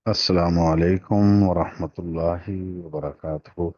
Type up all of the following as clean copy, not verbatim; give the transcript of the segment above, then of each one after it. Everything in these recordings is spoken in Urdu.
السلام علیکم ورحمۃ اللہ وبرکاتہ۔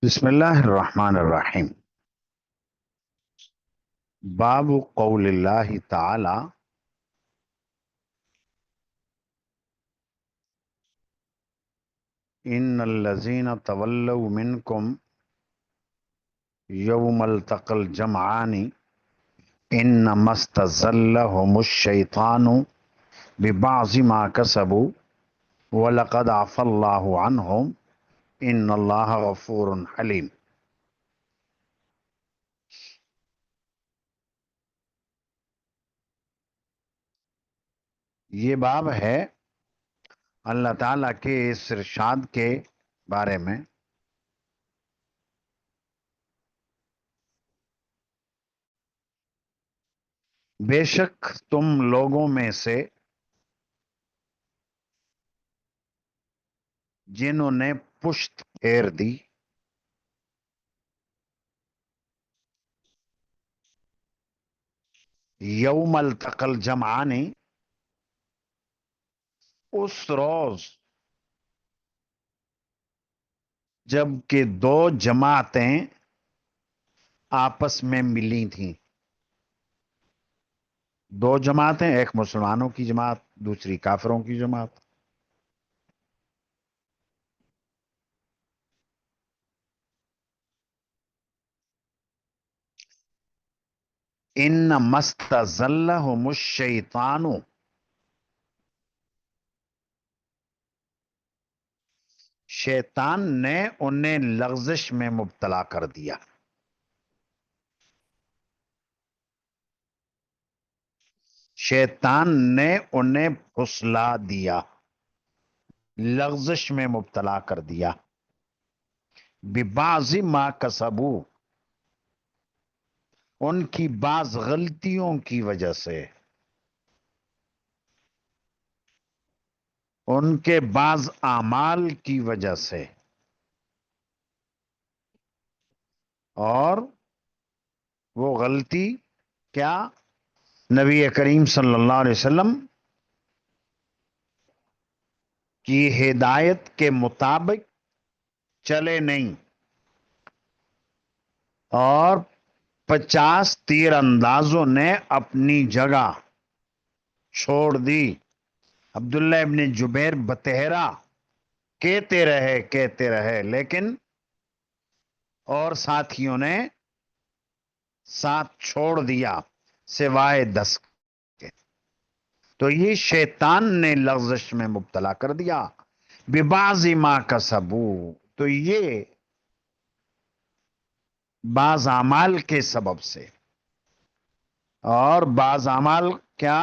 بسم اللہ الرحمن الرحیم۔ باب قول اللہ تعالی ان الذین تولوا منکم یوم التقى الجمعان انما استزلهم الشیطان ببعض ما كسبوا ولقد عفى الله عنهم ان اللہ غفور حلیم۔ یہ باب ہے اللہ تعالیٰ کے اس ارشاد کے بارے میں بے شک تم لوگوں میں سے جنہوں نے پشت پھیر دی یوم التقى الجمعان، اس روز جب کہ دو جماعتیں آپس میں ملی تھیں۔ دو جماعتیں، ایک مسلمانوں کی جماعت، دوسری کافروں کی جماعت۔ انما استزلهم الشیطان، شیطان نے انہیں لغزش میں مبتلا کر دیا۔ شیطان نے انہیں پھسلا دیا، لغزش میں مبتلا کر دیا۔ ببعض ما کسبوا، ان کی بعض غلطیوں کی وجہ سے، ان کے بعض اعمال کی وجہ سے، اور وہ غلطی کیا؟ نبی کریم صلی اللہ علیہ وسلم کی ہدایت کے مطابق چلے نہیں، اور 50 تیر اندازوں نے اپنی جگہ چھوڑ دی۔ عبداللہ ابن جبیر بتہرا کہتے رہے لیکن اور ساتھیوں نے ساتھ چھوڑ دیا سوائے 10 کے۔ تو یہ شیطان نے لغزش میں مبتلا کر دیا۔ ببعض ما کسبوا، تو یہ بعض اعمال کے سبب سے، اور بعض اعمال کیا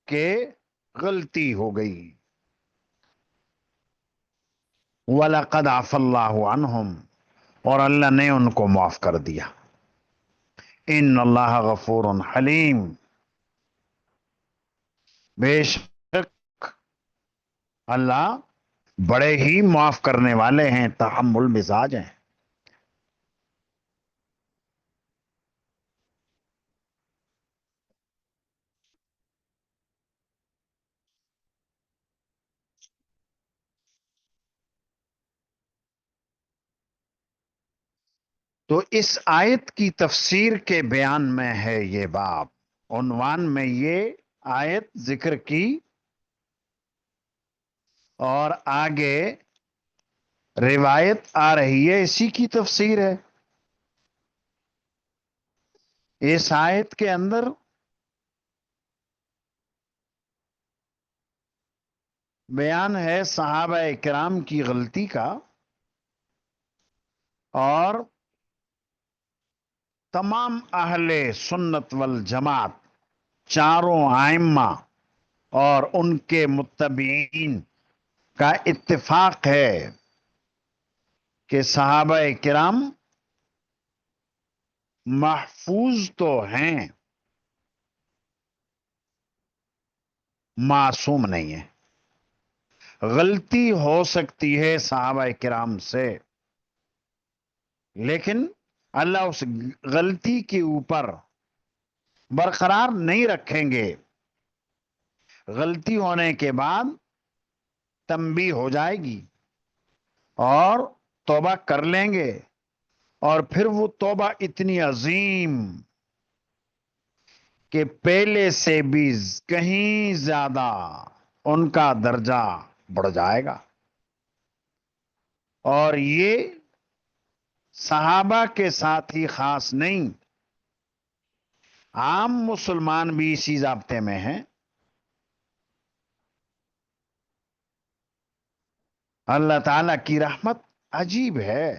کہ غلطی ہو گئی۔ وَلَقَدْ عَفَى اللَّهُ عَنْهُمْ، اور اللہ نے ان کو معاف کر دیا۔ ان اللہ غفور حلیم، بے شک اللہ بڑے ہی معاف کرنے والے ہیں، تحمل مزاج ہیں۔ تو اس آیت کی تفسیر کے بیان میں ہے یہ باب، عنوان میں یہ آیت ذکر کی، اور آگے روایت آ رہی ہے، اسی کی تفسیر ہے۔ اس آیت کے اندر بیان ہے صحابہ کرام کی غلطی کا، اور تمام اہل سنت والجماعت، چاروں ائمہ اور ان کے متبعین کا اتفاق ہے کہ صحابہ کرام محفوظ تو ہیں، معصوم نہیں ہے۔ غلطی ہو سکتی ہے صحابہ کرام سے، لیکن اللہ اس غلطی کے اوپر برقرار نہیں رکھیں گے۔ غلطی ہونے کے بعد تنبیہ ہو جائے گی اور توبہ کر لیں گے، اور پھر وہ توبہ اتنی عظیم کہ پہلے سے بھی کہیں زیادہ ان کا درجہ بڑھ جائے گا۔ اور یہ صحابہ کے ساتھ ہی خاص نہیں، عام مسلمان بھی اسی ضابطے میں ہیں۔ اللہ تعالی کی رحمت عجیب ہے،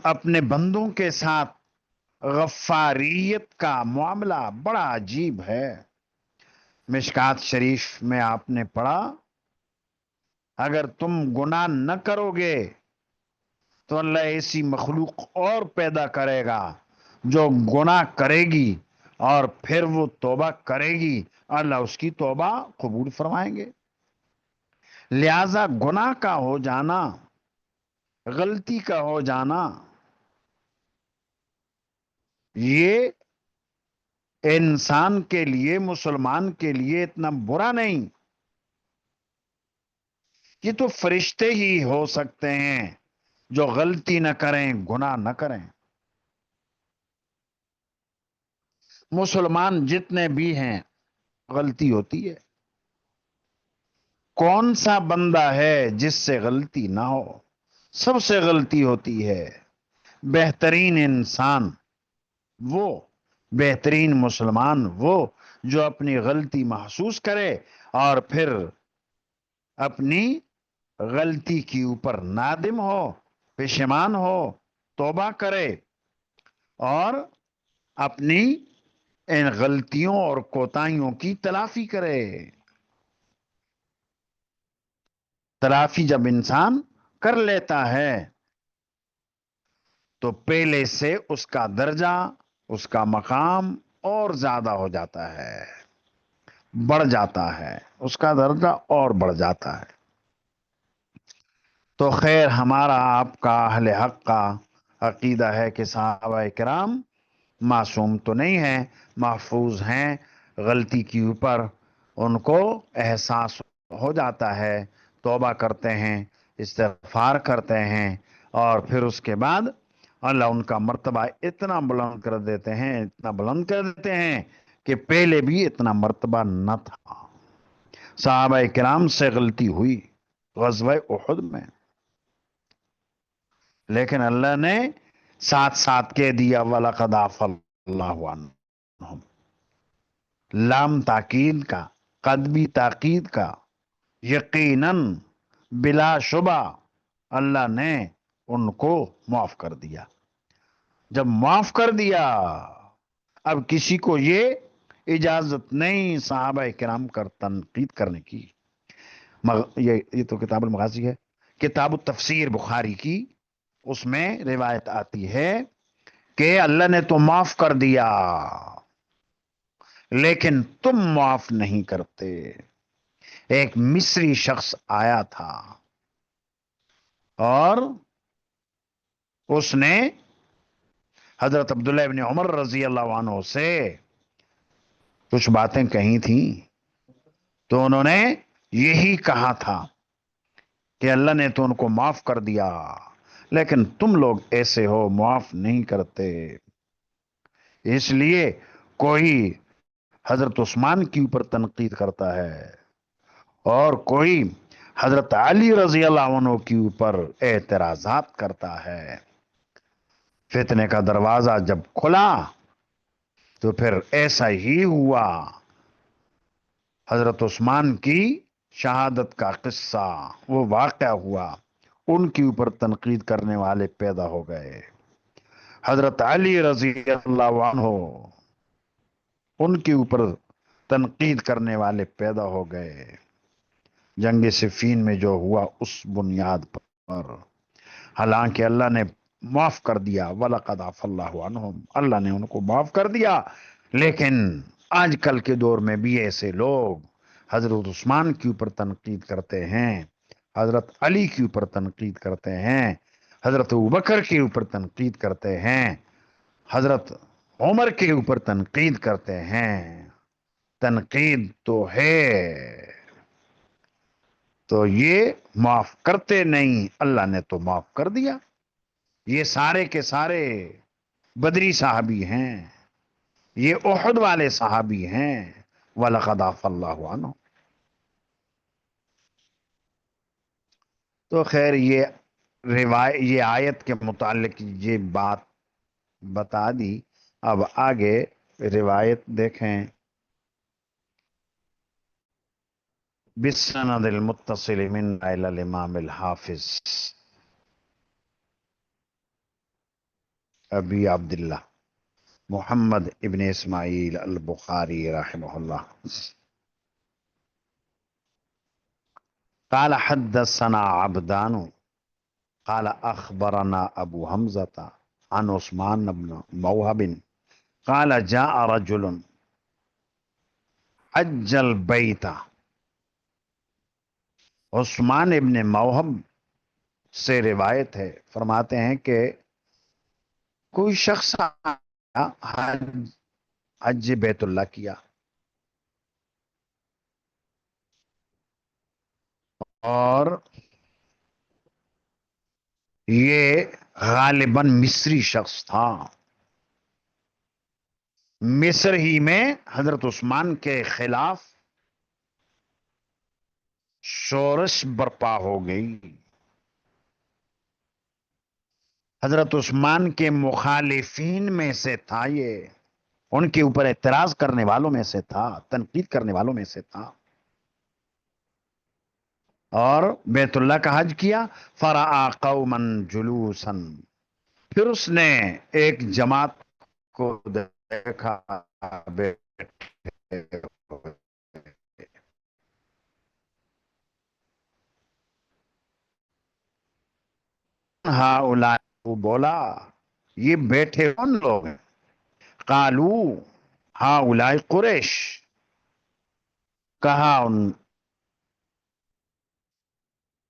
اپنے بندوں کے ساتھ غفاریت کا معاملہ بڑا عجیب ہے۔ مشکات شریف میں آپ نے پڑھا، اگر تم گناہ نہ کرو گے تو اللہ ایسی مخلوق اور پیدا کرے گا جو گناہ کرے گی، اور پھر وہ توبہ کرے گی، اللہ اس کی توبہ قبول فرمائیں گے۔ لہذا گناہ کا ہو جانا، غلطی کا ہو جانا، یہ انسان کے لیے، مسلمان کے لیے اتنا برا نہیں۔ یہ تو فرشتے ہی ہو سکتے ہیں جو غلطی نہ کریں، گناہ نہ کریں۔ مسلمان جتنے بھی ہیں غلطی ہوتی ہے۔ کون سا بندہ ہے جس سے غلطی نہ ہو؟ سب سے غلطی ہوتی ہے۔ بہترین انسان وہ، بہترین مسلمان وہ جو اپنی غلطی محسوس کرے اور پھر اپنی غلطی کے اوپر نادم ہو، پشیمان ہو، توبہ کرے، اور اپنی ان غلطیوں اور کوتاہیوں کی تلافی کرے۔ تلافی جب انسان کر لیتا ہے تو پہلے سے اس کا درجہ، اس کا مقام اور زیادہ ہو جاتا ہے، بڑھ جاتا ہے، اس کا درجہ اور بڑھ جاتا ہے۔ تو خیر، ہمارا آپ کا اہل حق کا عقیدہ ہے کہ صحابہ کرام معصوم تو نہیں ہیں، محفوظ ہیں۔ غلطی کے اوپر ان کو احساس ہو جاتا ہے، توبہ کرتے ہیں، استغفار کرتے ہیں، اور پھر اس کے بعد اللہ ان کا مرتبہ اتنا بلند کر دیتے ہیں، اتنا بلند کر دیتے ہیں کہ پہلے بھی اتنا مرتبہ نہ تھا۔ صحابہ کرام سے غلطی ہوئی غزوہ احد میں، لیکن اللہ نے ساتھ ساتھ کہہ دیا وَلَقَدْ عَفَا اللَّهُ عَنْهُمْ۔ لام تاکید کا، قد بھی تاکید کا، یقیناً، بلا شبہ اللہ نے ان کو معاف کر دیا۔ جب معاف کر دیا، اب کسی کو یہ اجازت نہیں صحابہ کرام کا تنقید کرنے کی۔ یہ تو کتاب المغازی ہے۔ کتاب التفسیر بخاری کی، اس میں روایت آتی ہے کہ اللہ نے تو معاف کر دیا، لیکن تم معاف نہیں کرتے. ایک مصری شخص آیا تھا اور اس نے حضرت عبداللہ ابن عمر رضی اللہ عنہ سے کچھ باتیں کہی تھیں. تو انہوں نے یہی کہا تھا کہ اللہ نے تو ان کو معاف کر دیا، لیکن تم لوگ ایسے ہو، معاف نہیں کرتے. اس لیے کوئی حضرت عثمان کے اوپر تنقید کرتا ہے اور کوئی حضرت علی رضی اللہ عنہ کے اوپر اعتراضات کرتا ہے. فتنے کا دروازہ جب کھلا تو پھر ایسا ہی ہوا. حضرت عثمان کی شہادت کا قصہ وہ واقعہ ہوا، ان کے اوپر تنقید کرنے والے پیدا ہو گئے. حضرت علی رضی اللہ عنہ، ان کے اوپر تنقید کرنے والے پیدا ہو گئے. جنگ صفین میں جو ہوا اس بنیاد پر، حالانکہ اللہ نے معاف کر دیا. وَلَقَدْ عَفَا اللَّهُ عَنْهُمْ، اللہ نے ان کو معاف کر دیا. لیکن آج کل کے دور میں بھی ایسے لوگ حضرت عثمان کے اوپر تنقید کرتے ہیں، حضرت علی کے اوپر تنقید کرتے ہیں، حضرت ابوبکر کے اوپر تنقید کرتے ہیں، حضرت عمر کے اوپر تنقید کرتے ہیں. تنقید تو ہے، تو یہ معاف کرتے نہیں. اللہ نے تو معاف کر دیا. یہ سارے کے سارے بدری صحابی ہیں، یہ احد والے صحابی ہیں. وَلَقَدْ عَفَا اللَّهُ عَنْهُمْ. تو خیر یہ آیت کے متعلق یہ بات بتا دی. اب آگے روایت دیکھیں. بالسند المتصل من الى الامام الحافظ ابی عبداللہ محمد ابن اسماعیل البخاری رحمہ اللہ قال حدثنا عبدان قال اخبرنا ابو حمزة عن عثمان بن موهب قال جاء رجل حج البیت. عثمان ابن موہب سے روایت ہے، فرماتے ہیں کہ کوئی شخص آیا، حج بیت اللہ کیا، اور یہ غالباً مصری شخص تھا. مصر ہی میں حضرت عثمان کے خلاف شورش برپا ہو گئی. حضرت عثمان کے مخالفین میں سے تھا یہ، ان کے اوپر اعتراض کرنے والوں میں سے تھا، تنقید کرنے والوں میں سے تھا. اور بیت اللہ کا حج کیا. فرآ قوما جلوسا، پھر اس نے ایک جماعت کو دیکھا بیٹھے ہوئے. ہؤلاء، وہ بولا یہ بیٹھے کون لوگ ہیں؟ قالو ہؤلاء قریش، کہا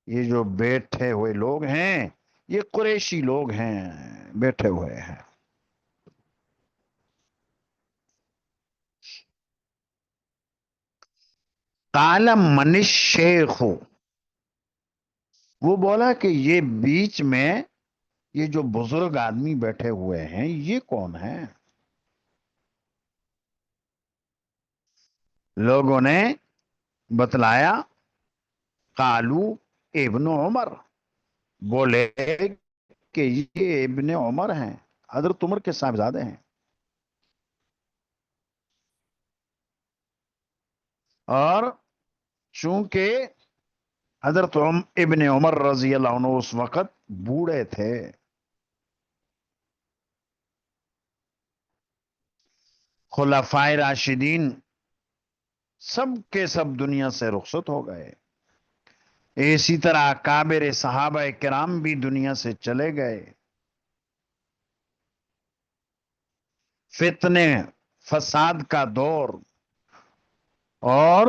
یہ جو بیٹھے ہوئے لوگ ہیں یہ قریشی لوگ ہیں، بیٹھے ہوئے ہیں. قال من الشیخ، وہ بولا کہ یہ بیچ میں یہ جو بزرگ آدمی بیٹھے ہوئے ہیں یہ کون ہیں؟ لوگوں نے بتلایا قالو ابن عمر، بولے کہ یہ ابن عمر ہیں، حضرت عمر کے صاحبزادے ہیں. اور چونکہ حضرت ابن عمر رضی اللہ عنہ اس وقت بوڑھے تھے، خلفائے راشدین سب کے سب دنیا سے رخصت ہو گئے، اسی طرح کابر صحابہ کرام بھی دنیا سے چلے گئے. فتنے فساد کا دور اور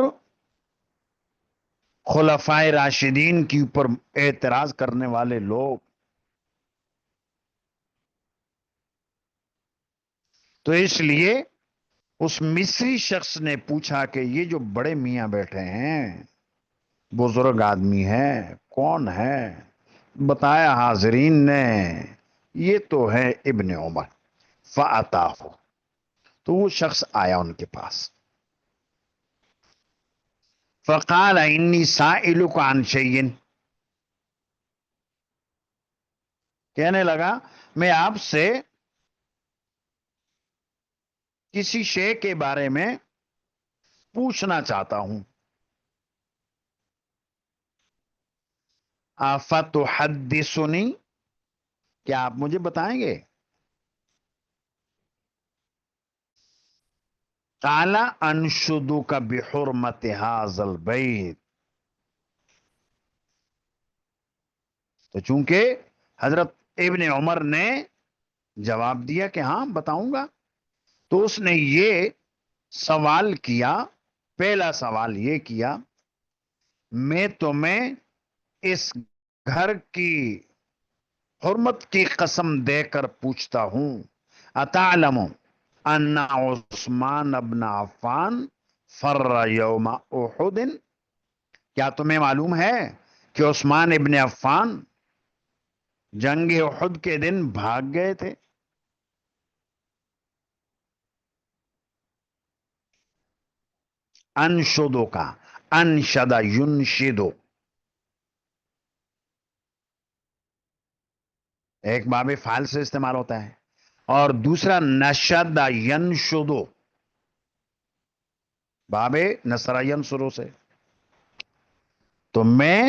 خلفائے راشدین کے اوپر اعتراض کرنے والے لوگ. تو اس لیے اس مصری شخص نے پوچھا کہ یہ جو بڑے میاں بیٹھے ہیں، بزرگ آدمی ہے، کون ہے؟ بتایا حاضرین نے یہ تو ہے ابن عمر. فَأَتَاهُ، تو وہ شخص آیا ان کے پاس. فَقَالَ إِنِّي سَائِلُكَ عَنْ شَيْءٍ، کہنے لگا میں آپ سے کسی شے کے بارے میں پوچھنا چاہتا ہوں. افتحدثنی، کیا آپ مجھے بتائیں گے؟ قال انشدک بحرمت هذا البیت، تو چونکہ حضرت ابن عمر نے جواب دیا کہ ہاں بتاؤں گا، تو اس نے یہ سوال کیا، پہلا سوال یہ کیا میں تمہیں اس گھر کی حرمت کی قسم دے کر پوچھتا ہوں، اتعلم ان عثمان ابن عفان فر یوم احد، کیا تمہیں معلوم ہے کہ عثمان ابن عفان جنگ احد کے دن بھاگ گئے تھے؟ انشدو کا انشدہ ینشدو، ایک باب فعل سے استعمال ہوتا ہے، اور دوسرا نشد ینشدو، باب نصر ینصرو سے. تو میں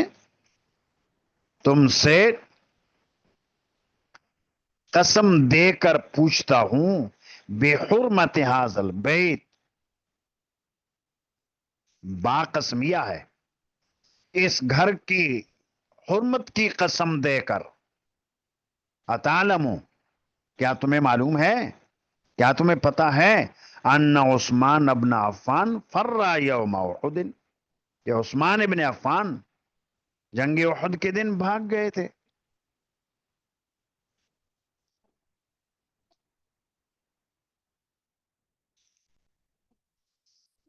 تم سے قسم دے کر پوچھتا ہوں بے حرمت حاضل بیت، با قسمیہ ہے، اس گھر کی حرمت کی قسم دے کر. اتعلم، کیا تمہیں معلوم ہے، کیا تمہیں پتا ہے ان عثمان ابن عفان فر یوم احد، کہ عثمان ابن عفان جنگ احد کے دن بھاگ گئے تھے؟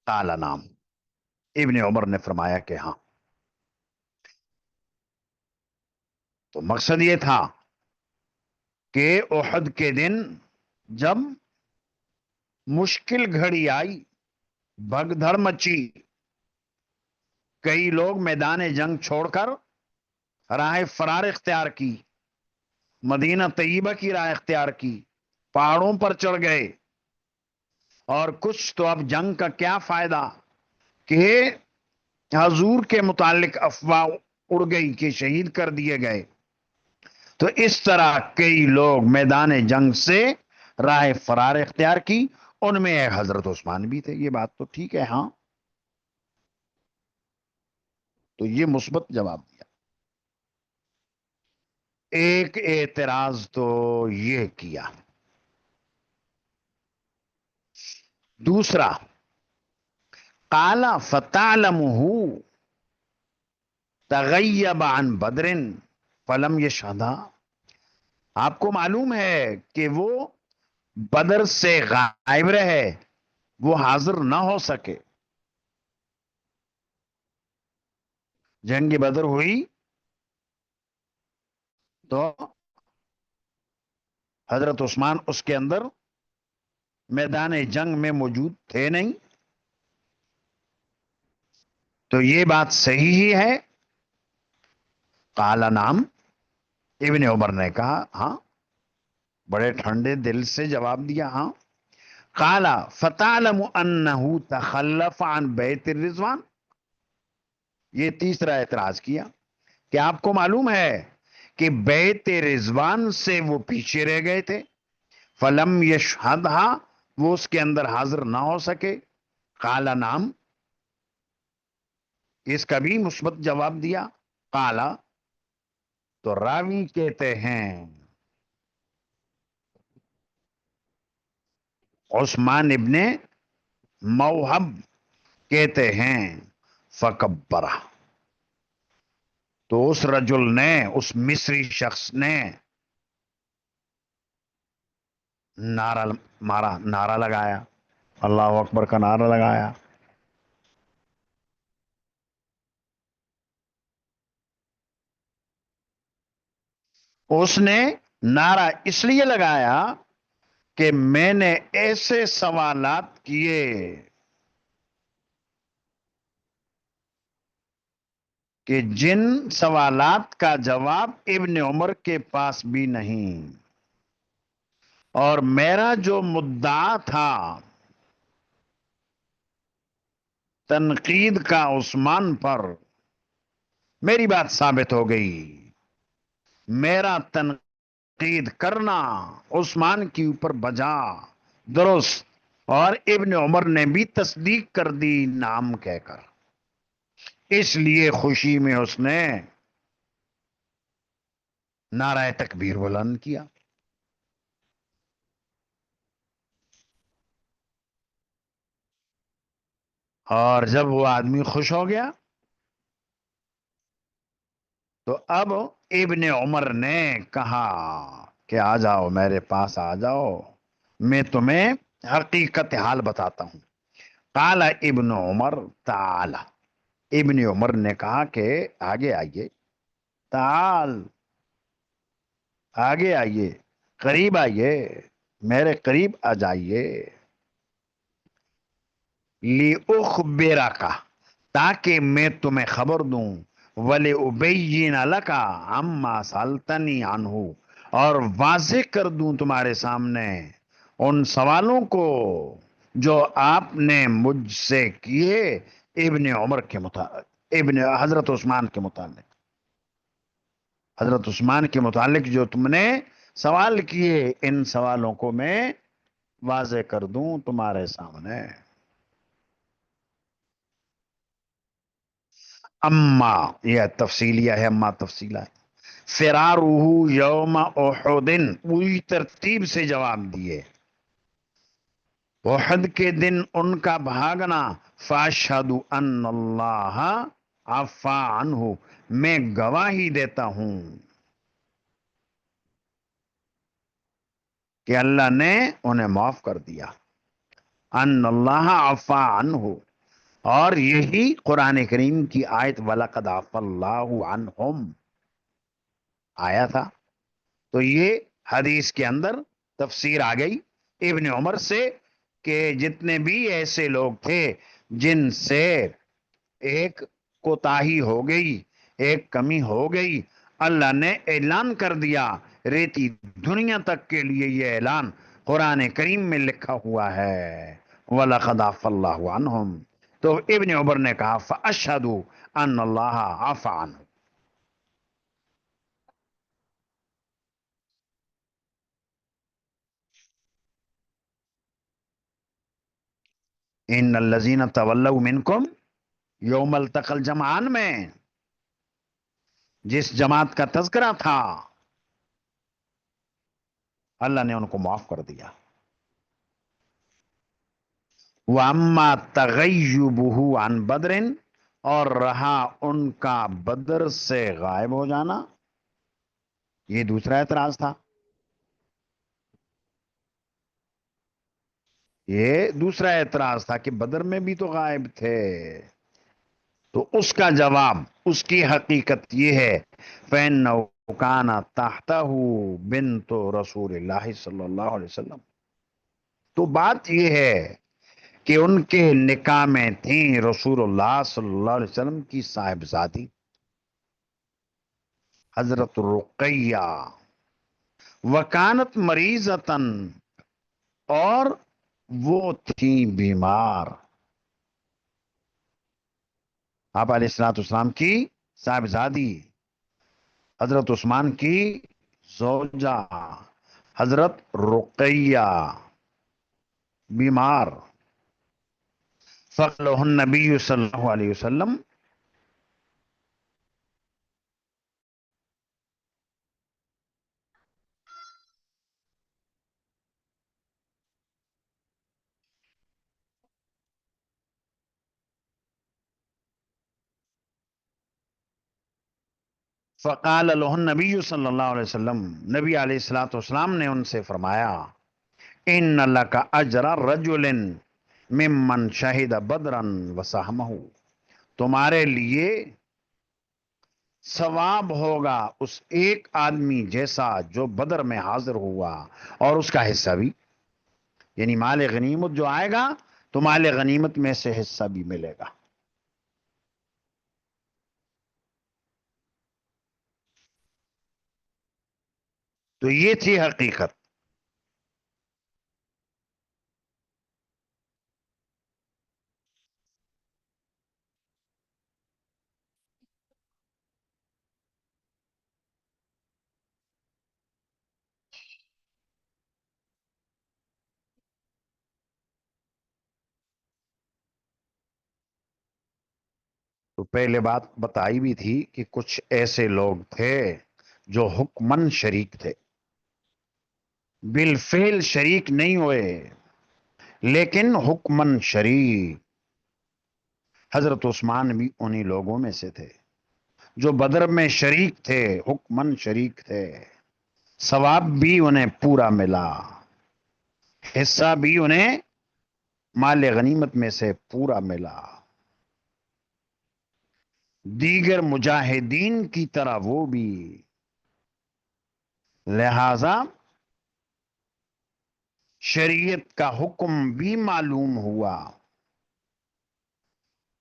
قال نعم، ابن عمر نے فرمایا کہ ہاں. تو مقصد یہ تھا کہ احد کے دن جب مشکل گھڑی آئی، بھگدڑ مچی، کئی لوگ میدان جنگ چھوڑ کر راہ فرار اختیار کی، مدینہ طیبہ کی راہ اختیار کی، پہاڑوں پر چڑھ گئے، اور کچھ تو اب جنگ کا کیا فائدہ کہ حضور کے متعلق افواہ اڑ گئی کہ شہید کر دیے گئے. تو اس طرح کئی لوگ میدان جنگ سے راہ فرار اختیار کی، ان میں حضرت عثمان بھی تھے. یہ بات تو ٹھیک ہے ہاں. تو یہ مثبت جواب دیا. ایک اعتراض تو یہ کیا، دوسرا قال فتعلمه تغیب عن بدر فلم یشہدہ، آپ کو معلوم ہے کہ وہ بدر سے غائب رہے، وہ حاضر نہ ہو سکے. جنگ بدر ہوئی تو حضرت عثمان اس کے اندر میدان جنگ میں موجود تھے نہیں. تو یہ بات صحیح ہی ہے. قال نعم، ابن عمر نے کہا ہاں، بڑے ٹھنڈے دل سے جواب دیا ہاں. قال فتعلم انه تخلف عن بیت الرضوان، یہ تیسرا اعتراض کیا کہ آپ کو معلوم ہے کہ بیت رضوان سے وہ پیچھے رہ گئے تھے. فلم یشہدھا، وہ اس کے اندر حاضر نہ ہو سکے. قال نعم، اس کا بھی مثبت جواب دیا. قال، تو راوی کہتے ہیں عثمان ابن موہب کہتے ہیں فکبرہ، تو اس رجل نے، اس مصری شخص نے نعرہ مارا، نعرہ لگایا، اللہ اکبر کا نعرہ لگایا. اس نے نعرہ اس لیے لگایا کہ میں نے ایسے سوالات کیے کہ جن سوالات کا جواب ابن عمر کے پاس بھی نہیں، اور میرا جو مدعا تھا تنقید کا عثمان پر، میری بات ثابت ہو گئی. میرا تنقید کرنا عثمان کے اوپر بجا، درست، اور ابن عمر نے بھی تصدیق کر دی نام کہہ کر. اس لیے خوشی میں اس نے نعرہ تکبیر بلند کیا. اور جب وہ آدمی خوش ہو گیا تو اب ابن عمر نے کہا کہ آ جاؤ میرے پاس، آ جاؤ، میں تمہیں حقیقت حال بتاتا ہوں. قال ابن عمر تعال، ابن عمر نے کہا کہ آگے آئیے، تعال، آگے آئیے، قریب آئیے، میرے قریب آ جائیے. لِأُخْبِرَكَ، تاکہ میں تمہیں خبر دوں، وَلِأُبَيِّنَ لَكَ عَمَّا سَأَلْتَنِي عَنْهُ، اور واضح کر دوں تمہارے سامنے ان سوالوں کو جو آپ نے مجھ سے کیے ابن عمر کے متعلق، ابن حضرت عثمان کے متعلق، حضرت عثمان کے متعلق جو تم نے سوال کیے، ان سوالوں کو میں واضح کر دوں تمہارے سامنے. اما، یہ تفصیلیہ ہے، اما تفصیلہ ہے. فرارہ یوم احد، پوری ترتیب سے جواب دیے. احد کے دن ان کا بھاگنا، فاشہد ان اللہ عفا عنہ، میں گواہی دیتا ہوں کہ اللہ نے انہیں معاف کر دیا. ان اللہ عفا عنہ، اور یہی قرآن کریم کی آیت وَلَقَدْ عَفَا اللَّهُ عَنْهُمْ آیا تھا. تو یہ حدیث کے اندر تفسیر آ گئی ابن عمر سے کہ جتنے بھی ایسے لوگ تھے جن سے ایک کوتاہی ہو گئی، ایک کمی ہو گئی، اللہ نے اعلان کر دیا. ریتی دنیا تک کے لیے یہ اعلان قرآن کریم میں لکھا ہوا ہے، وَلَقَدْ عَفَا اللَّهُ عَنْهُمْ. تو ابن عمر نے کہا فَأَشْهَدُ أَنَّ اللَّهَ عَفَا عَنْهُ. ان الذین تولوا منکم یوم التقى الجمعان میں جس جماعت کا تذکرہ تھا، اللہ نے ان کو معاف کر دیا. وَأَمَّا تَغَيُّبُهُ عَنْ بَدْرٍ، اور رہا ان کا بدر سے غائب ہو جانا، یہ دوسرا اعتراض تھا. یہ دوسرا اعتراض تھا کہ بدر میں بھی تو غائب تھے. تو اس کا جواب، اس کی حقیقت یہ ہے فَإِنَّهُ كَانَ تَحْتَهُ بِنْتُ رسول اللہ صلی اللہ علیہ وسلم. تو بات یہ ہے کہ ان کے نکاح میں تھیں رسول اللہ صلی اللہ علیہ وسلم کی صاحبزادی حضرت رقیہ، وکانت مریضتن، اور وہ تھی بیمار. آپ علیہ الصلوۃ والسلام کی صاحبزادی حضرت عثمان کی زوجہ حضرت رقیہ بیمار. فقلہ النبی صلی اللہ علیہ وسلم، فقال له النبی صلی اللہ علیہ وسلم، نبی علیہ الصلوۃ والسلام نے ان سے فرمایا، ان لک اجر رجل ممن شہد بدرا وسہمہ، تمہارے لیے ثواب ہوگا اس ایک آدمی جیسا جو بدر میں حاضر ہوا اور اس کا حصہ بھی، یعنی مال غنیمت جو آئے گا تو مال غنیمت میں سے حصہ بھی ملے گا۔ تو یہ تھی حقیقت۔ تو پہلے بات بتائی بھی تھی کہ کچھ ایسے لوگ تھے جو حکمن شریک تھے، بالفعل شریک نہیں ہوئے لیکن حکمن شریک۔ حضرت عثمان بھی انہی لوگوں میں سے تھے جو بدر میں شریک تھے، حکمن شریک تھے، ثواب بھی انہیں پورا ملا، حصہ بھی انہیں مال غنیمت میں سے پورا ملا، دیگر مجاہدین کی طرح وہ بھی۔ لہذا شریعت کا حکم بھی معلوم ہوا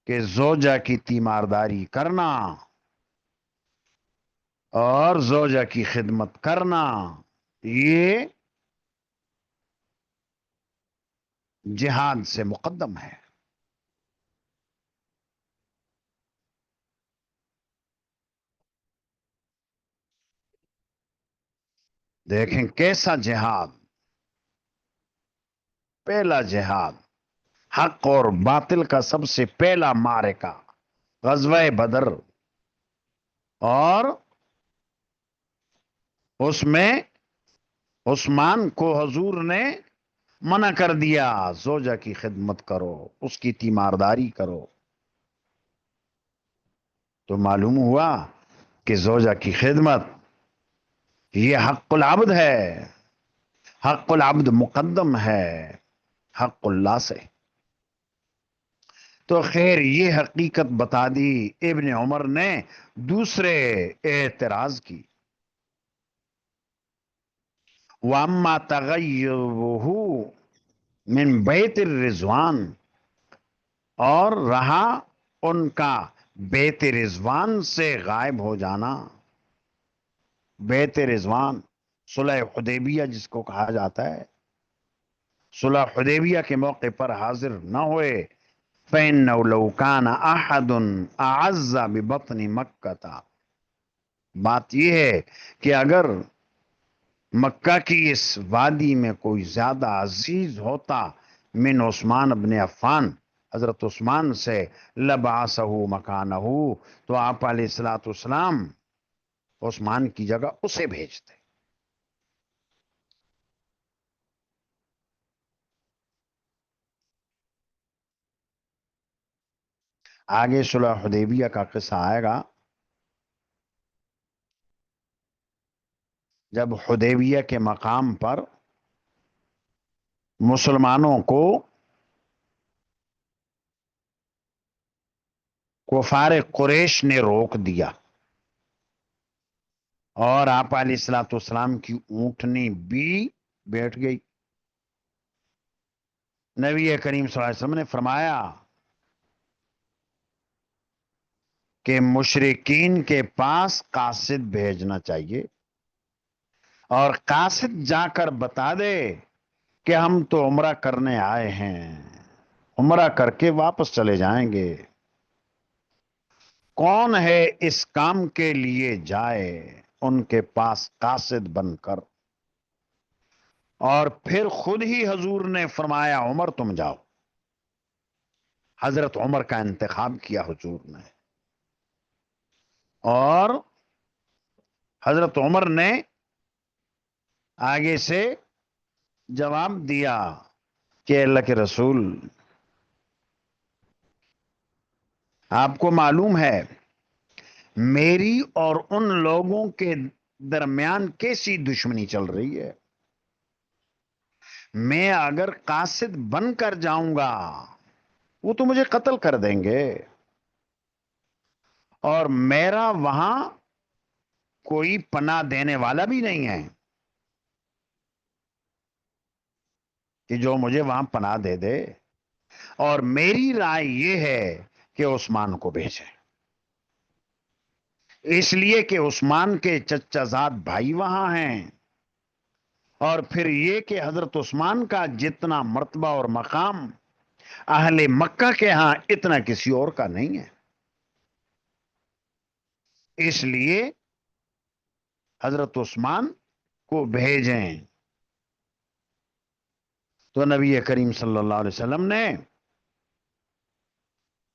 کہ زوجہ کی تیمارداری کرنا اور زوجہ کی خدمت کرنا یہ جہاد سے مقدم ہے۔ دیکھیں کیسا جہاد، پہلا جہاد، حق اور باطل کا سب سے پہلا معرکہ غزوہ بدر، اور اس میں عثمان کو حضور نے منع کر دیا، زوجہ کی خدمت کرو، اس کی تیمارداری کرو۔ تو معلوم ہوا کہ زوجہ کی خدمت یہ حق العبد ہے، حق العبد مقدم ہے حق اللہ سے۔ تو خیر یہ حقیقت بتا دی ابن عمر نے دوسرے اعتراض کی، وَأَمَّا تَغَيُّبُهُ من بیت الرضوان، اور رہا ان کا بیت رضوان سے غائب ہو جانا۔ بیت رضوان صلح حدیبیہ جس کو کہا جاتا ہے، صلح حدیبیہ کے موقع پر حاضر نہ ہوئے، فَإِنَّهُ لَوْ كَانَ أَحَدٌ أَعَزَّ بِبَطْنِ مَكَّةَ، بات یہ ہے کہ اگر مکہ کی اس وادی میں کوئی زیادہ عزیز ہوتا من عثمان ابن عفان، حضرت عثمان سے، لبعثہ مکانہ، تو آپ علیہ الصلوۃ والسلام عثمان کی جگہ اسے بھیجتے۔ آگے صلح حدیبیہ کا قصہ آئے گا، جب حدیبیہ کے مقام پر مسلمانوں کو کفار قریش نے روک دیا اور آپ علیہ الصلوۃ والسلام کی اونٹنی بھی بیٹھ گئی، نبی کریم صلی اللہ علیہ وسلم نے فرمایا کہ مشرکین کے پاس قاصد بھیجنا چاہیے، اور قاصد جا کر بتا دے کہ ہم تو عمرہ کرنے آئے ہیں، عمرہ کر کے واپس چلے جائیں گے، کون ہے اس کام کے لیے جائے ان کے پاس قاصد بن کر۔ اور پھر خود ہی حضور نے فرمایا عمر تم جاؤ، حضرت عمر کا انتخاب کیا حضور نے، اور حضرت عمر نے آگے سے جواب دیا کہ اللہ کے رسول، آپ کو معلوم ہے میری اور ان لوگوں کے درمیان کیسی دشمنی چل رہی ہے. میں اگر قاصد بن کر جاؤں گا وہ تو مجھے قتل کر دیں گے، اور میرا وہاں کوئی پناہ دینے والا بھی نہیں ہے کہ جو مجھے وہاں پناہ دے دے. اور میری رائے یہ ہے کہ عثمان کو بھیجیں، اس لیے کہ عثمان کے چچا زاد بھائی وہاں ہیں، اور پھر یہ کہ حضرت عثمان کا جتنا مرتبہ اور مقام اہل مکہ کے ہاں اتنا کسی اور کا نہیں ہے. اس لیے حضرت عثمان کو بھیجیں. تو نبی کریم صلی اللہ علیہ وسلم نے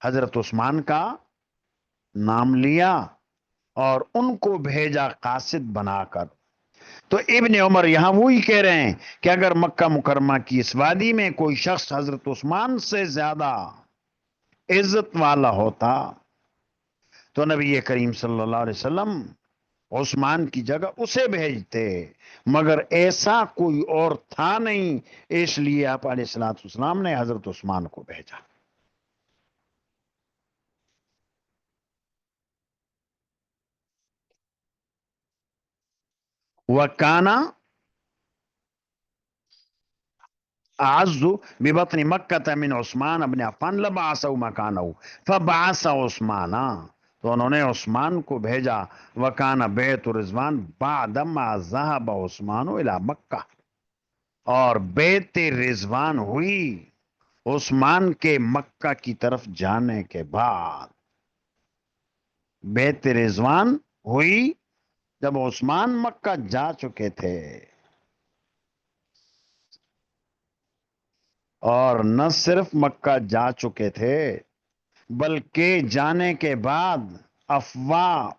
حضرت عثمان کا نام لیا اور ان کو بھیجا قاصد بنا کر. تو ابن عمر یہاں وہی کہہ رہے ہیں کہ اگر مکہ مکرمہ کی اس وادی میں کوئی شخص حضرت عثمان سے زیادہ عزت والا ہوتا تو نبی کریم صلی اللہ علیہ وسلم عثمان کی جگہ اسے بھیجتے، مگر ایسا کوئی اور تھا نہیں، اس لیے آپ علیہ الصلوۃ والسلام نے حضرت عثمان کو بھیجا. وَكَانَ اعز ببطن مکہ من عثمان ابن عفان لبعث مکانہ فبعث عثمان. تو انہوں نے عثمان کو بھیجا. وکان بیت رضوان بعدما ذهب عثمان الى مکہ، اور بیت رضوان ہوئی عثمان کے مکہ کی طرف جانے کے بعد. بیت رضوان ہوئی جب عثمان مکہ جا چکے تھے، اور نہ صرف مکہ جا چکے تھے بلکہ جانے کے بعد افواہ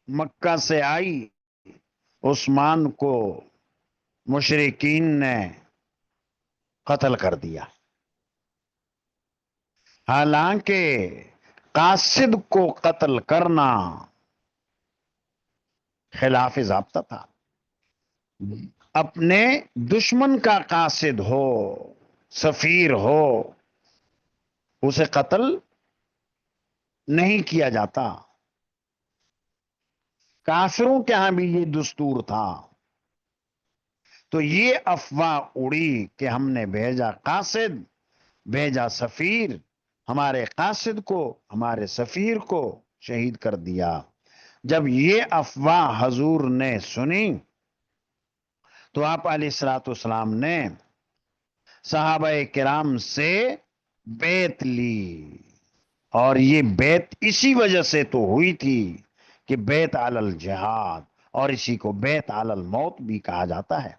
مکہ سے آئی، عثمان کو مشرکین نے قتل کر دیا. حالانکہ قاصد کو قتل کرنا خلاف ضابطہ تھا. اپنے دشمن کا قاصد ہو، سفیر ہو، اسے قتل نہیں کیا جاتا. کافروں کے ہاں بھی یہ دستور تھا. تو یہ افواہ اڑی کہ ہم نے بھیجا قاصد، بھیجا سفیر، ہمارے قاصد کو، ہمارے سفیر کو شہید کر دیا. جب یہ افواہ حضور نے سنی تو آپ علیہ الصلوۃ والسلام نے صحابہ کرام سے بیعت لی. اور یہ بیعت اسی وجہ سے تو ہوئی تھی کہ بیعت علی الجہاد، اور اسی کو بیعت علی الموت بھی کہا جاتا ہے،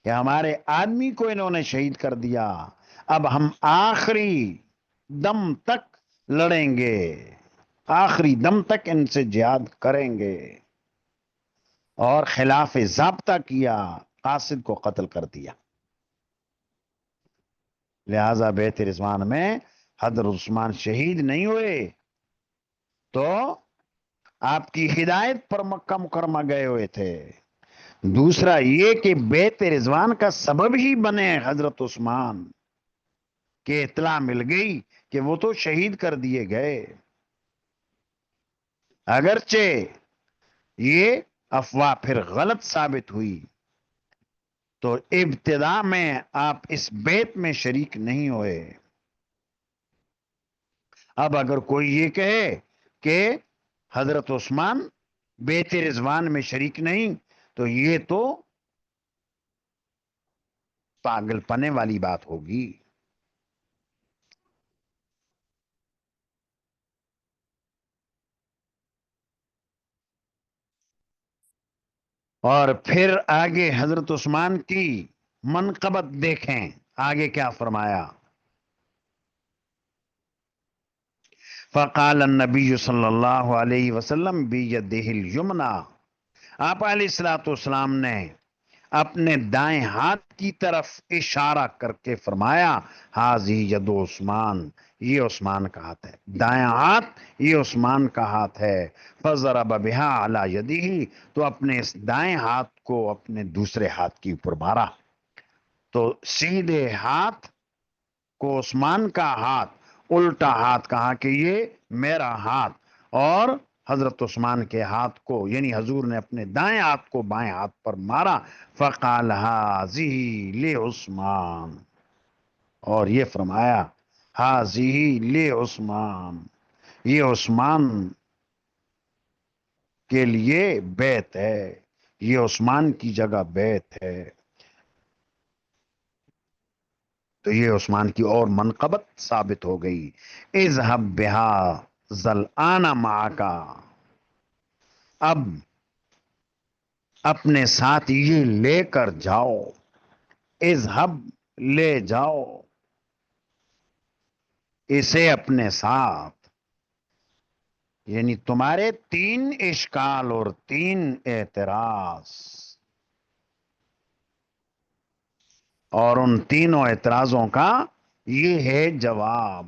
کہ ہمارے آدمی کو انہوں نے شہید کر دیا، اب ہم آخری دم تک لڑیں گے، آخری دم تک ان سے جہاد کریں گے. اور خلاف ضابطہ کیا، قاصد کو قتل کر دیا. لہذا بیت رضوان میں حضرت عثمان شہید نہیں ہوئے تو آپ کی ہدایت پر مکہ مکرمہ گئے ہوئے تھے. دوسرا یہ کہ بیت رضوان کا سبب ہی بنے حضرت عثمان، کہ اطلاع مل گئی کہ وہ تو شہید کر دیے گئے. اگرچہ یہ افواہ پھر غلط ثابت ہوئی تو ابتدا میں آپ اس بیت میں شریک نہیں ہوئے. اب اگر کوئی یہ کہے کہ حضرت عثمان بیت رضوان میں شریک نہیں تو یہ تو پاگل پنے والی بات ہوگی. اور پھر آگے حضرت عثمان کی منقبت دیکھیں، آگے کیا فرمایا. فقال النبی صلی اللہ علیہ وسلم بیدہ الیمنی، آپ علیہ الصلوۃ والسلام نے اپنے دائیں ہاتھ کی طرف اشارہ کر کے فرمایا حاضی ید عثمان، یہ عثمان کا ہاتھ ہے، دائیں ہاتھ یہ عثمان کا ہاتھ ہے۔ فضرب بها علی یدہ، تو اپنے اس دائیں ہاتھ کو اپنے دوسرے ہاتھ کے اوپر مارا، تو سیدھے ہاتھ کو عثمان کا ہاتھ، الٹا ہاتھ کہا کہ یہ میرا ہاتھ، اور حضرت عثمان کے ہاتھ کو یعنی حضور نے اپنے دائیں ہاتھ کو بائیں ہاتھ پر مارا۔ فقال ہذہ لعثمان، اور یہ فرمایا ہذہ لعثمان، یہ عثمان کے لیے بیت ہے، یہ عثمان کی جگہ بیت ہے۔ تو یہ عثمان کی اور منقبت ثابت ہو گئی۔ اذهب بها ظلآن معک، اب اپنے ساتھ یہ لے کر جاؤ، اذهب لے جاؤ اسے اپنے ساتھ، یعنی تمہارے 3 اشکال اور 3 اعتراض، اور ان تینوں اعتراضوں کا یہ ہے جواب۔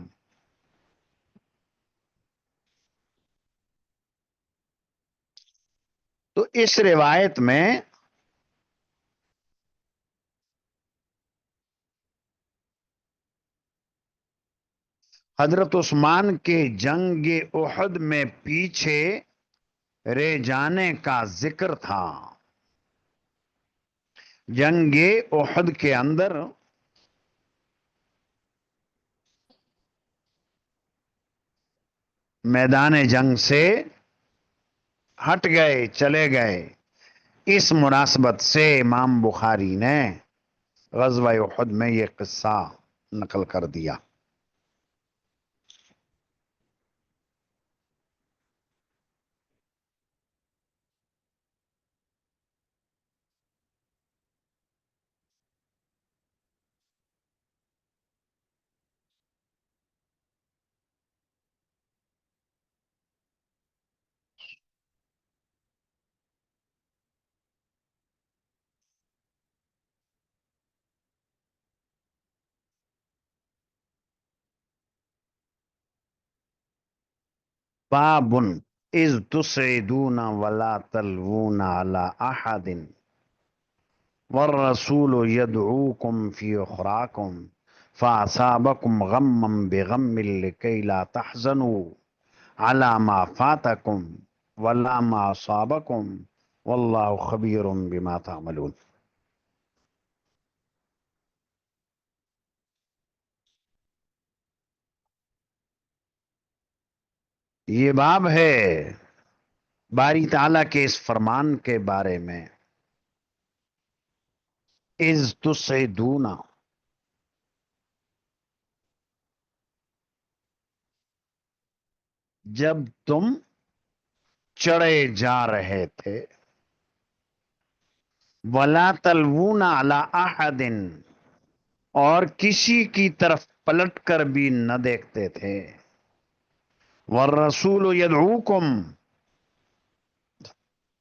تو اس روایت میں حضرت عثمان کے جنگ احد میں پیچھے رہ جانے کا ذکر تھا۔ جنگ احد کے اندر میدان جنگ سے ہٹ گئے، چلے گئے، اس مناسبت سے امام بخاری نے غزوہ احد میں یہ قصہ نقل کر دیا۔ باب اذ تسعدون ولا تلوون على احد والرسول يدعوكم في اخراكم فاصابكم غما بغم لكي لا تحزنوا على ما فاتكم ولا ما اصابكم والله خبير بما تعملون۔ یہ باب ہے باری تعالیٰ کے اس فرمان کے بارے میں، اذ تسعدون، جب تم چڑھے جا رہے تھے، ولا تلوون علی احد، اور کسی کی طرف پلٹ کر بھی نہ دیکھتے تھے، والرسول یدعوکم،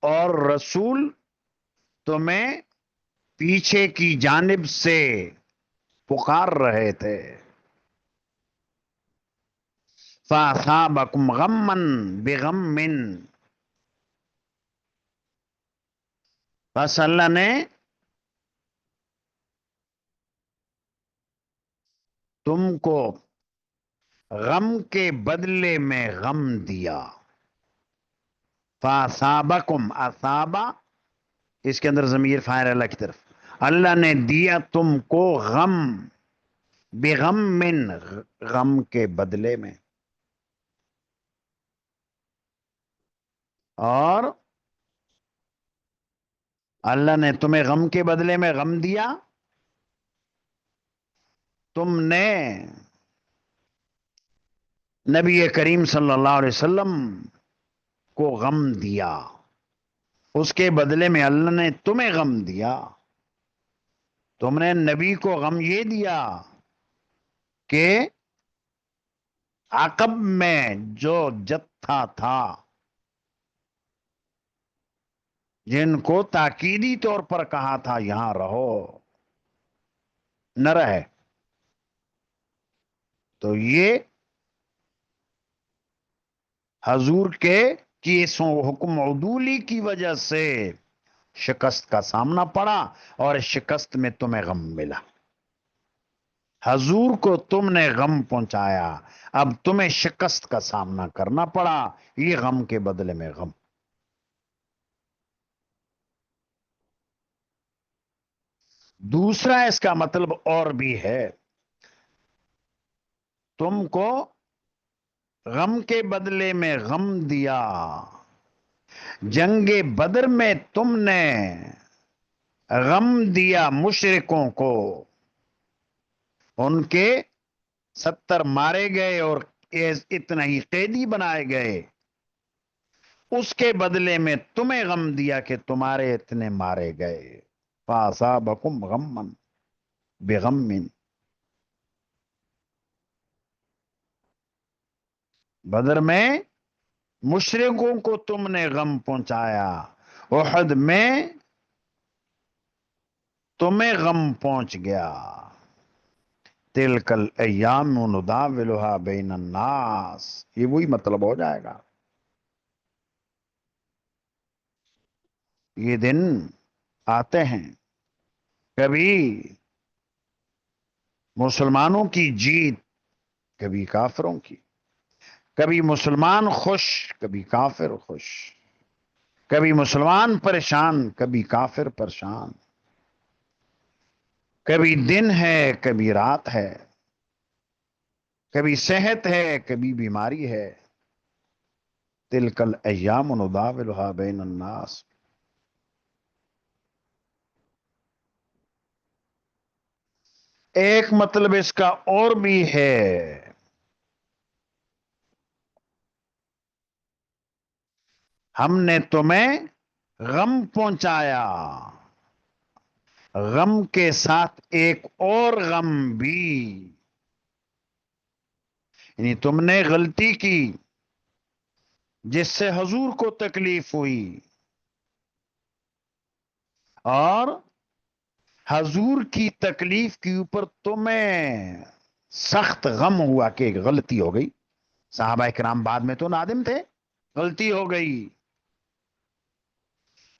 اور رسول تمہیں پیچھے کی جانب سے پکار رہے تھے، فاصابکم غما بغم، بس اللہ نے تم کو غم کے بدلے میں غم دیا۔ فاصابکم، اصابہ اس کے اندر ضمیر فاعل اللہ کی طرف، اللہ نے دیا تم کو غم، بغم من، غم کے بدلے میں، اور اللہ نے تمہیں غم کے بدلے میں غم دیا، تم نے نبی کریم صلی اللہ علیہ وسلم کو غم دیا، اس کے بدلے میں اللہ نے تمہیں غم دیا، تم نے نبی کو غم یہ دیا کہ عقب میں جو جتھا تھا جن کو تاکیدی طور پر کہا تھا یہاں رہو، نہ رہے، تو یہ حضور کے کیسوں حکم عدولی کی وجہ سے شکست کا سامنا پڑا، اور اس شکست میں تمہیں غم ملا۔ حضور کو تم نے غم پہنچایا، اب تمہیں شکست کا سامنا کرنا پڑا، یہ غم کے بدلے میں غم۔ دوسرا اس کا مطلب اور بھی ہے، تم کو غم کے بدلے میں غم دیا۔ جنگ بدر میں تم نے غم دیا مشرکوں کو، ان کے 70 مارے گئے اور اتنا ہی قیدی بنائے گئے، اس کے بدلے میں تمہیں غم دیا کہ تمہارے اتنے مارے گئے۔ فَأَصَابَكُمْ غَمًّا بِغَمٍّ، بدر میں مشرکوں کو تم نے غم پہنچایا، احد میں تمہیں غم پہنچ گیا۔ تِلْكَ الْأَيَّامُ نُدَاوِلُهَا بَيْنَ النَّاسِ، یہ وہی مطلب ہو جائے گا، یہ دن آتے ہیں، کبھی مسلمانوں کی جیت، کبھی کافروں کی، کبھی مسلمان خوش، کبھی کافر خوش، کبھی مسلمان پریشان، کبھی کافر پریشان، کبھی دن ہے کبھی رات ہے، کبھی صحت ہے کبھی بیماری ہے۔ تلک الایام نداولها بین الناس۔ ایک مطلب اس کا اور بھی ہے، ہم نے تمہیں غم پہنچایا، غم کے ساتھ ایک اور غم بھی، یعنی تم نے غلطی کی جس سے حضور کو تکلیف ہوئی، اور حضور کی تکلیف کے اوپر تمہیں سخت غم ہوا کہ غلطی ہو گئی۔ صحابہ کرام بعد میں تو نادم تھے، غلطی ہو گئی،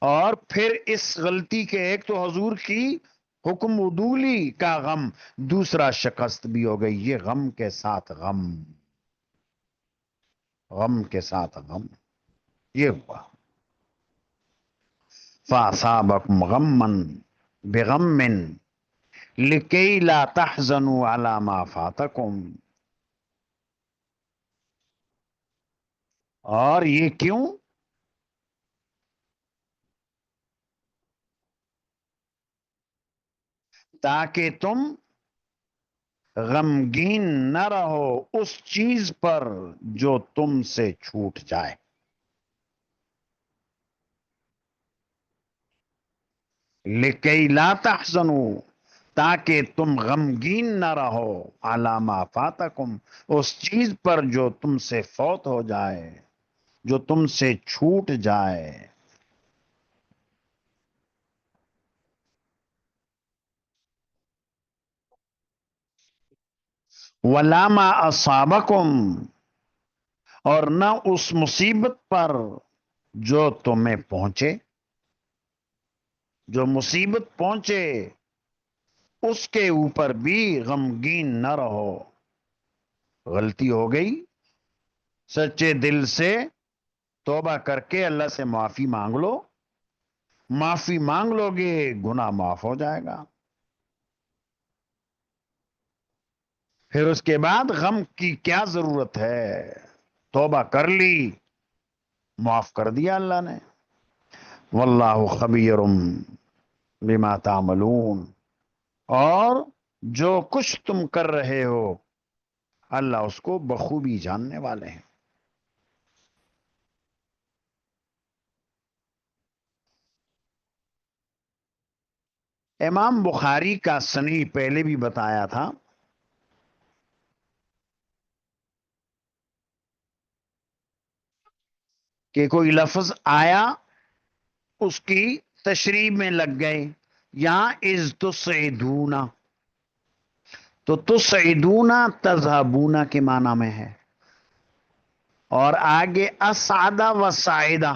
اور پھر اس غلطی کے ایک تو حضور کی حکم عدولی کا غم، دوسرا شکست بھی ہو گئی، یہ غم کے ساتھ غم، غم کے ساتھ غم، یہ ہوا۔ فَأَصَابَكُمْ غَمًّا بِغَمٍّ لِكَيْ لَا تَحْزَنُوا عَلَى مَا فَاتَكُمْ، اور یہ کیوں؟ تاکہ تم غمگین نہ رہو اس چیز پر جو تم سے چھوٹ جائے۔ لِكَيْ لَا تَحْزَنُوا، تاکہ تم غمگین نہ رہو، عَلَى مَا فَاتَكُمْ، اس چیز پر جو تم سے فوت ہو جائے، جو تم سے چھوٹ جائے۔ وَلَا مَا أَصَابَكُمْ، اور نہ اس مصیبت پر جو تمہیں پہنچے، جو مصیبت پہنچے اس کے اوپر بھی غمگین نہ رہو۔ غلطی ہو گئی، سچے دل سے توبہ کر کے اللہ سے معافی مانگ لو، معافی مانگ لو گے گناہ معاف ہو جائے گا، پھر اس کے بعد غم کی کیا ضرورت ہے، توبہ کر لی، معاف کر دیا اللہ نے۔ واللہ خبیر بما تعملون، اور جو کچھ تم کر رہے ہو اللہ اس کو بخوبی جاننے والے ہیں۔ امام بخاری کا صنیع پہلے بھی بتایا تھا کہ کوئی لفظ آیا، اس کی تشریح میں لگ گئے. یہاں از تسعدونا، تو تسعدونا تذہبونا کے معنی میں ہے. اور آگے اسعدہ و سعیدہ.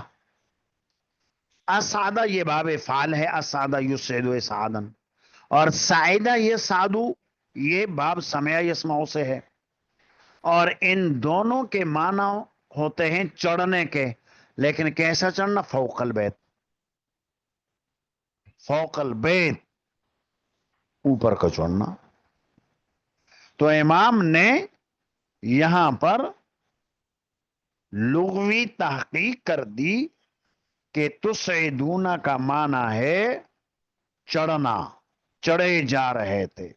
اسعدہ یہ باب فعال ہے، اسعدہ یسعد اسعادن. اور سعیدہ یہ سادو، یہ باب سمع یسمعو سے ہے. اور ان دونوں کے معنی ہوتے ہیں چڑھنے کے، لیکن کیسا چڑھنا؟ فوق البیت. فوق البیت، اوپر کا چڑھنا. تو امام نے یہاں پر لغوی تحقیق کر دی کہ تسعدونا کا معنی ہے چڑھنا، چڑھے جا رہے تھے.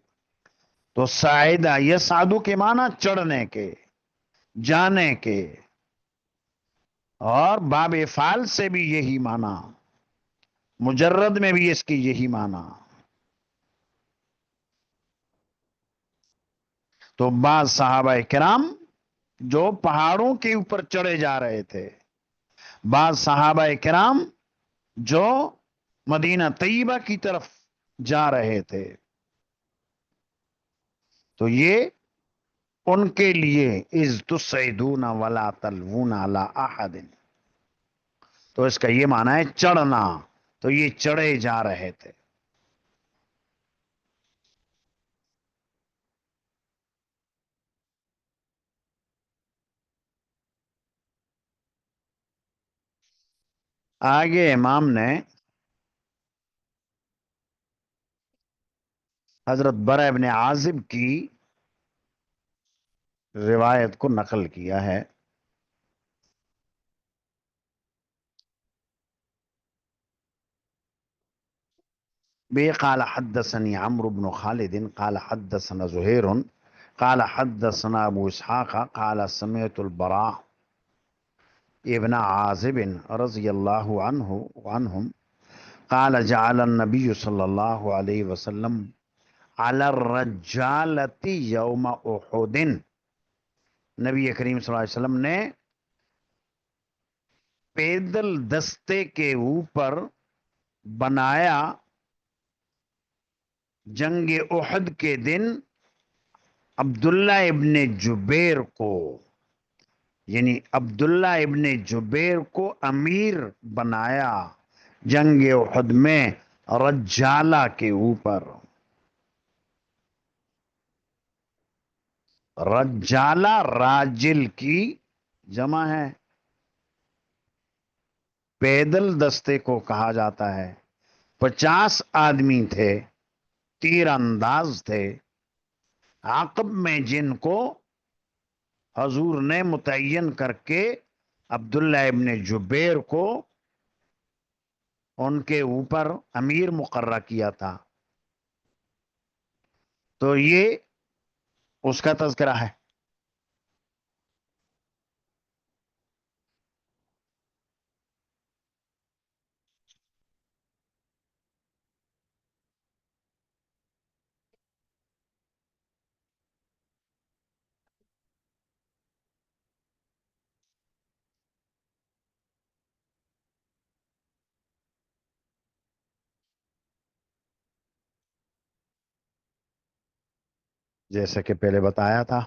تو سعیدہ یہ سادو کے معنی چڑھنے کے، جانے کے. اور باب فعال سے بھی یہی معنی، مجرد میں بھی اس کی یہی معنی. تو بعض صحابہ کرام جو پہاڑوں کے اوپر چڑھے جا رہے تھے، بعض صحابہ کرام جو مدینہ طیبہ کی طرف جا رہے تھے، تو یہ ان کے لیے از تسعدون ولا تلوون علی احد، تو اس کا یہ معنی ہے چڑھنا. تو یہ چڑھے جا رہے تھے. آگے امام نے حضرت برا ابن عازب کی روایت کو نقل کیا ہے. بے قال حدثني عمرو بن خالد قال حدثنا زهير قال حدثنا ابو اسحاق قال سمعت البراء ابن عازب رضي الله عنهم قال جعل النبي صلى الله عليه وسلم على الرجالة يوم احد. نبی کریم صلی اللہ علیہ وسلم نے پیدل دستے کے اوپر بنایا جنگ احد کے دن عبداللہ ابن جبیر کو، یعنی عبداللہ ابن جبیر کو امیر بنایا جنگ احد میں رجالہ کے اوپر. رجالہ راجل کی جمع ہے، پیدل دستے کو کہا جاتا ہے. 50 آدمی تھے، تیر انداز تھے، عقب میں جن کو حضور نے متعین کر کے عبداللہ ابن جبیر کو ان کے اوپر امیر مقرر کیا تھا. تو یہ اس کا تذکرہ ہے. جیسے کہ پہلے بتایا تھا،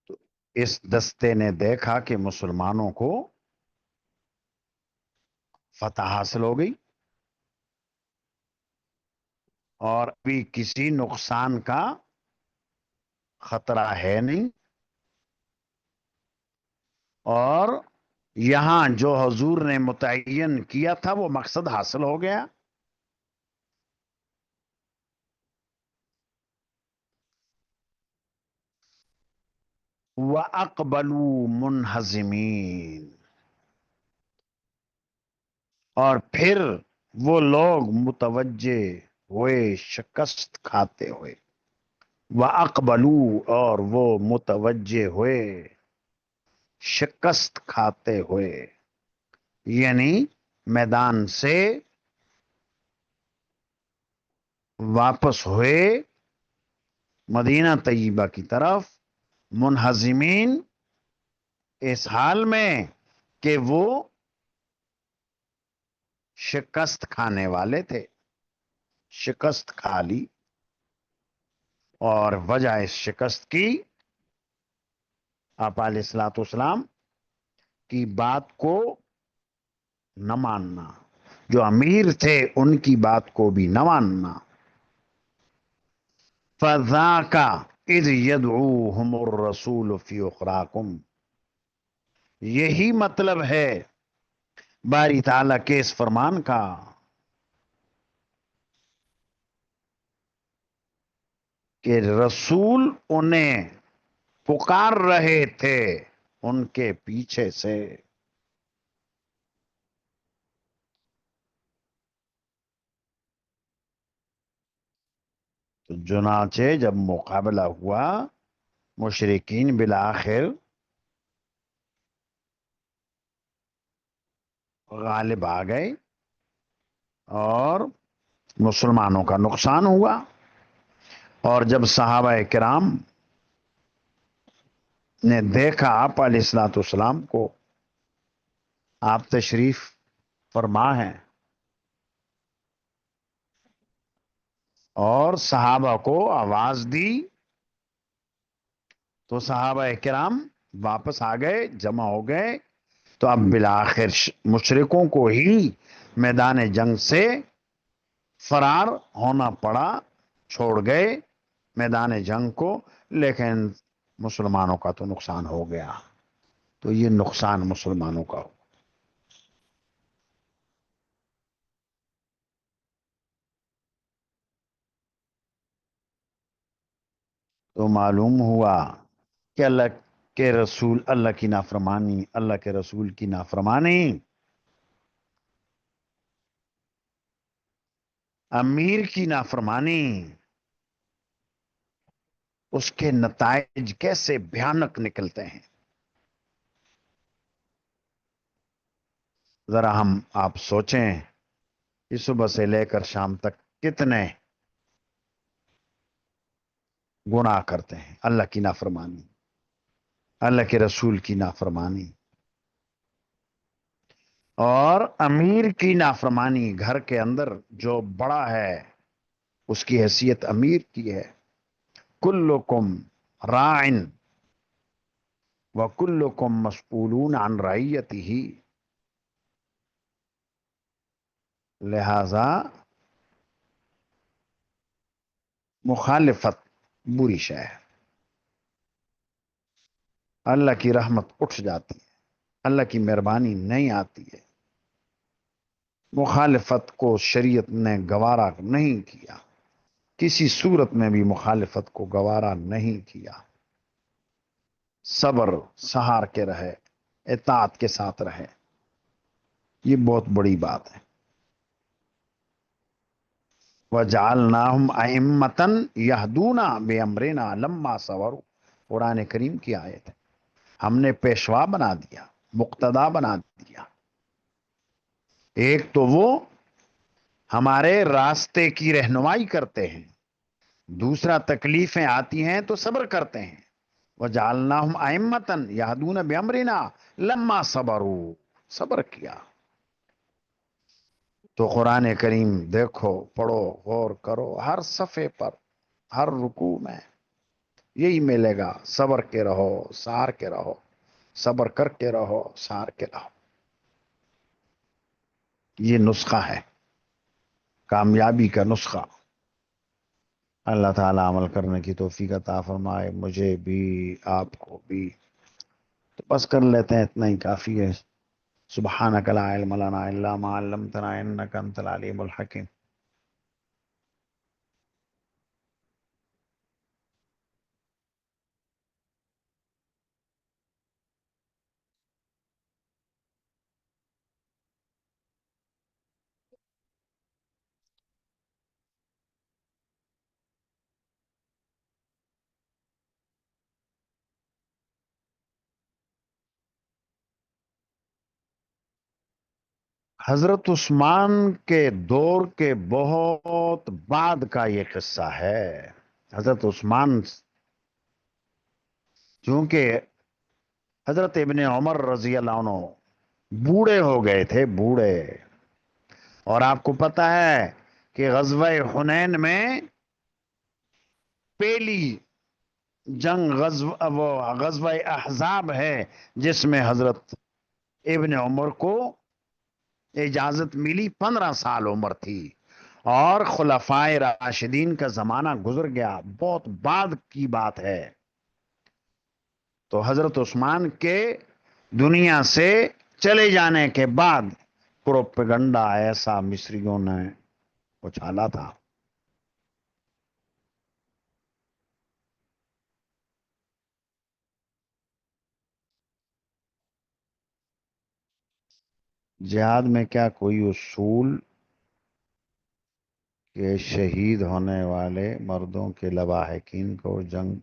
تو اس دستے نے دیکھا کہ مسلمانوں کو فتح حاصل ہو گئی اور ابھی کسی نقصان کا خطرہ ہے نہیں، اور یہاں جو حضور نے متعین کیا تھا وہ مقصد حاصل ہو گیا. وَأَقْبَلُوا مُنْهَزِمِينَ، اور پھر وہ لوگ متوجہ ہوئے شکست کھاتے ہوئے. وَأَقْبَلُوا، اور وہ متوجہ ہوئے شکست کھاتے ہوئے، یعنی میدان سے واپس ہوئے مدینہ طیبہ کی طرف، منہزمین، اس حال میں کہ وہ شکست کھانے والے تھے، شکست کھا لی، اور وجہ اس شکست کی آپ علیہ الصلوۃ والسلام کی بات کو نہ ماننا، جو امیر تھے ان کی بات کو بھی نہ ماننا۔ فذاک اذ یدعوہم الرسول فی اخراکم، یہی مطلب ہے باری تعالیٰ کے اس فرمان کا کہ رسول انہیں پکار رہے تھے ان کے پیچھے سے۔ تو چنانچہ جب مقابلہ ہوا، مشرکین بالآخر غالب آ گئے اور مسلمانوں کا نقصان ہوا۔ اور جب صحابہ کرام نے دیکھا آپ علیہ الصلوۃ والسلام کو، آپ تشریف فرما ہیں، اور صحابہ کو آواز دی، تو صحابہ کرام واپس آ گئے، جمع ہو گئے۔ تو اب بالآخر مشرکوں کو ہی میدان جنگ سے فرار ہونا پڑا، چھوڑ گئے میدان جنگ کو، لیکن مسلمانوں کا تو نقصان ہو گیا۔ تو یہ نقصان مسلمانوں کا ہو۔ تو معلوم ہوا کہ اللہ کے رسول، اللہ کی نافرمانی، اللہ کے رسول کی نافرمانی، امیر کی نافرمانی، اس کے نتائج کیسے بھیانک نکلتے ہیں۔ ذرا ہم آپ سوچیں کہ صبح سے لے کر شام تک کتنے گناہ کرتے ہیں، اللہ کی نافرمانی، اللہ کے رسول کی نافرمانی، اور امیر کی نافرمانی۔ گھر کے اندر جو بڑا ہے اس کی حیثیت امیر کی ہے۔ کلکم راعن وکلکم مسئولون عن رعیتہ، لہذا مخالفت بری شے ہے، اللہ کی رحمت اٹھ جاتی ہے، اللہ کی مہربانی نہیں آتی ہے۔ مخالفت کو شریعت نے گوارا نہیں کیا، کسی صورت میں بھی مخالفت کو گوارا نہیں کیا۔ صبر سہار کے رہے، اطاعت کے ساتھ رہے، یہ بہت بڑی بات ہے۔ وَجَعَلْنَاهُمْ أَئِمَّةً يَهْدُونَ بِأَمْرِنَا لَمَّا صَبَرُوا، قرآن کریم کی آیت ہے۔ ہم نے پیشوا بنا دیا، مقتدا بنا دیا۔ ایک تو وہ ہمارے راستے کی رہنمائی کرتے ہیں، دوسرا تکلیفیں آتی ہیں تو صبر کرتے ہیں۔ وَجَعَلْنَاهُمْ أَئِمَّةً يَهْدُونَ بِأَمْرِنَا لَمَّا صَبَرُوا، صبر کیا۔ تو قرآن کریم دیکھو، پڑھو، غور کرو، ہر صفحے پر، ہر رکوع میں یہی ملے گا، صبر کے رہو، سار کے رہو، صبر کر کے رہو، سار کے رہو۔ یہ نسخہ ہے، کامیابی کا نسخہ۔ اللہ تعالیٰ عمل کرنے کی توفیق عطا فرمائے، مجھے بھی، آپ کو بھی۔ تو بس کر لیتے ہیں، اتنا ہی کافی ہے۔ سبحانک لا علم لنا الا ما علمتنا انک انت العلیم الحکیم۔ حضرت عثمان کے دور کے بہت بعد کا یہ قصہ ہے۔ حضرت عثمان، چونکہ حضرت ابن عمر رضی اللہ عنہ بوڑھے ہو گئے تھے، بوڑھے، اور آپ کو پتا ہے کہ غزوہ حنین میں پہلی جنگ وہ غزوہ احزاب ہے جس میں حضرت ابن عمر کو اجازت ملی، 15 سال عمر تھی، اور خلفائے راشدین کا زمانہ گزر گیا، بہت بعد کی بات ہے۔ تو حضرت عثمان کے دنیا سے چلے جانے کے بعد پروپیگنڈا ایسا مصریوں نے اچھالا تھا۔ جہاد میں کیا کوئی اصول کہ شہید ہونے والے مردوں کے لواحقین کو جنگ؟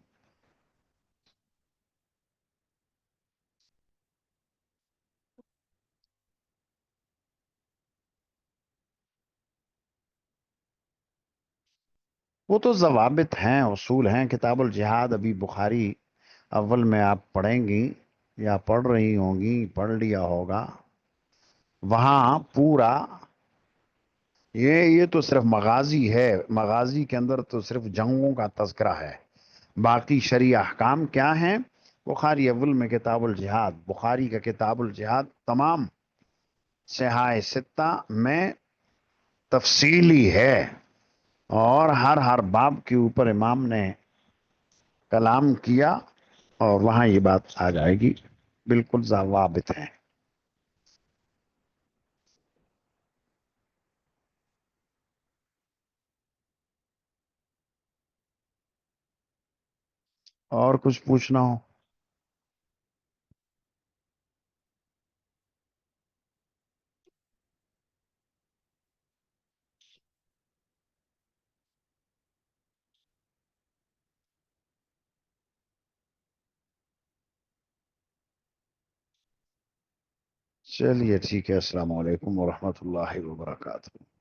وہ تو ضوابط ہیں، اصول ہیں، کتاب الجہاد ابھی بخاری اول میں آپ پڑھیں گی یا پڑھ رہی ہوں گی، پڑھ لیا ہوگا، وہاں پورا یہ تو صرف مغازی ہے، مغازی کے اندر تو صرف جنگوں کا تذکرہ ہے، باقی شرعی احکام کیا ہیں؟ بخاری اول میں کتاب الجہاد، بخاری کا کتاب الجہاد تمام صحاح ستہ میں تفصیلی ہے، اور ہر ہر باب کے اوپر امام نے کلام کیا، اور وہاں یہ بات آ جائے گی، بالکل ضوابط ہیں۔ اور کچھ پوچھنا ہو؟ چلیے ٹھیک ہے، السلام علیکم ورحمۃ اللہ وبرکاتہ۔